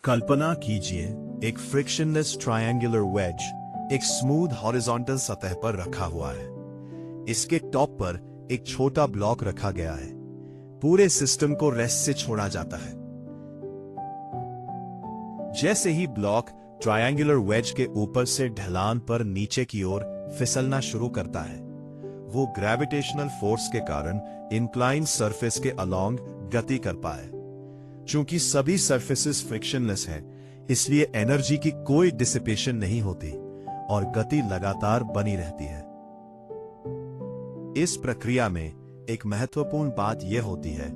कल्पना कीजिए एक frictionless triangular veg एक स्मूथ हॉरिजॉन्टल सतह पर रखा हुआ है। इसके टॉप पर एक छोटा ब्लॉक रखा गया है। पूरे सिस्टम को रेस्ट से छोड़ा जाता है। जैसे ही ब्लॉक ट्रायंगुलर वेज के ऊपर से ढलान पर नीचे की ओर फिसलना शुरू करता है, वो ग्रेविटेशनल फोर्स के कारण इंक्लाइन सरफेस के अलोंग गति कर पाए। चूंकि सभी सरफेसेस फ्रिक्शनलेस हैं, इसलिए एनर्जी की कोई डिसिपेशन नहीं होती और गति लगातार बनी रहती है। इस प्रक्रिया में एक महत्वपूर्ण बात यह होती है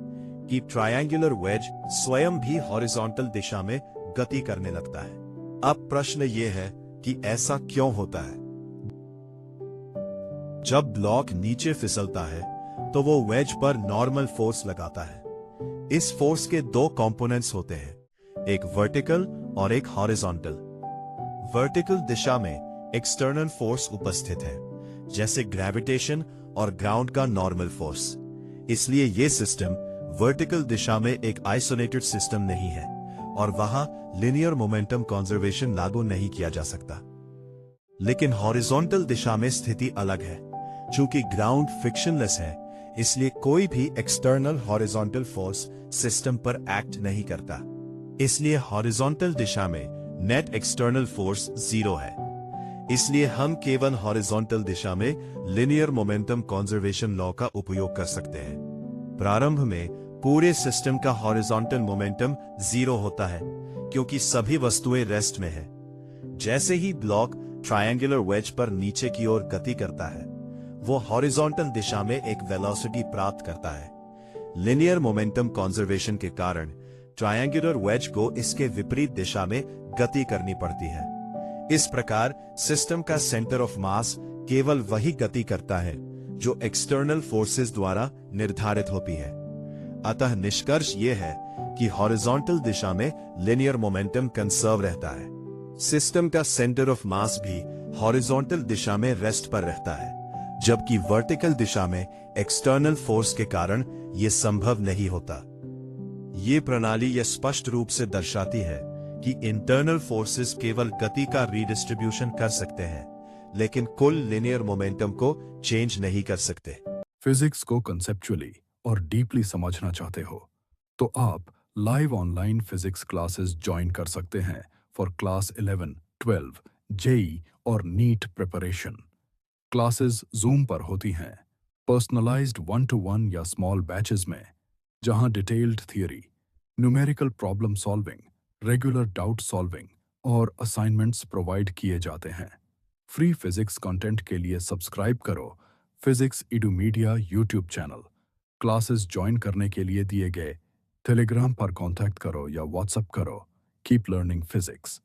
कि ट्रायंगुलर वेज स्वयं भी हॉरिजॉन्टल दिशा में गति करने लगता है। अब प्रश्न यह है कि ऐसा क्यों होता है? जब ब्लॉक नीचे फिसलता है तो वो वेज पर नॉर्मल फोर्स लगाता है। इस फोर्स के दो कंपोनेंट्स होते हैं, एक वर्टिकल और एक हॉरिजॉन्टल। वर्टिकल दिशा में एक्सटर्नल फोर्स उपस्थित है, जैसे ग्रेविटेशन और ग्राउंड का नॉर्मल फोर्स। इसलिए यह सिस्टम वर्टिकल दिशा में एक आइसोलेटेड सिस्टम नहीं है और वहां लिनियर मोमेंटम कंजर्वेशन लागू नहीं किया जा सकता। लेकिन हॉरिजॉन्टल दिशा में स्थिति अलग है। चूंकि ग्राउंड फ्रिक्शनलेस है, इसलिए कोई भी एक्सटर्नल हॉरिजॉन्टल फोर्स सिस्टम पर एक्ट नहीं करता। इसलिए हॉरिजॉन्टल दिशा में नेट एक्सटर्नल फोर्स 0 है। इसलिए हम केवल हॉरिजॉन्टल दिशा में लिनियर मोमेंटम कंजर्वेशन लॉ का उपयोग कर सकते हैं। प्रारंभ में पूरे सिस्टम का हॉरिजॉन्टल मोमेंटम 0 होता है, क्योंकि सभी वस्तुएं रेस्ट में है। जैसे ही ब्लॉक ट्रायंगुलर वेज पर नीचे की ओर गति करता है, वो हॉरिजॉन्टल दिशा में एक वेलोसिटी प्राप्त करता है। लिनियर मोमेंटम कंजर्वेशन के कारण ट्रायंगुलर वेज को इसके विपरीत दिशा में गति करनी पड़ती है। इस प्रकार सिस्टम का सेंटर ऑफ मास केवल वही गति करता है जो एक्सटर्नल फोर्सेस द्वारा निर्धारित होती है। अतः निष्कर्ष यह है कि हॉरिजॉन्टल दिशा में लिनियर मोमेंटम कंसर्व रहता है। सिस्टम का सेंटर ऑफ मास भी हॉरिजॉन्टल दिशा में रेस्ट पर रहता है, जबकि वर्टिकल दिशा में एक्सटर्नल फोर्स के कारण यह संभव नहीं होता। ये प्रणाली यह स्पष्ट रूप से दर्शाती है कि इंटरनल फोर्सेस केवल गति का रीडिस्ट्रीब्यूशन कर सकते हैं, लेकिन कुल लिनियर मोमेंटम को चेंज नहीं कर सकते। फिजिक्स को कंसेप्चुअली और डीपली समझना चाहते हो तो आप live online physics classes join कर सकते हैं फॉर क्लास 11, 12, जेई और नीट प्रिपरेशन। क्लासेस जूम पर होती हैं, पर्सनलाइज्ड 1-to-1 या स्मॉल बैचेस में, जहां detailed theory, numerical problem solving, regular doubt solving और असाइनमेंट्स प्रोवाइड किए जाते हैं। फ्री फिजिक्स कंटेंट के लिए सब्सक्राइब करो physics Edumedia YouTube channel. Classes join करने के लिए दिए गए टेलीग्राम पर कांटेक्ट करो या व्हाट्सएप करो। Keep learning physics.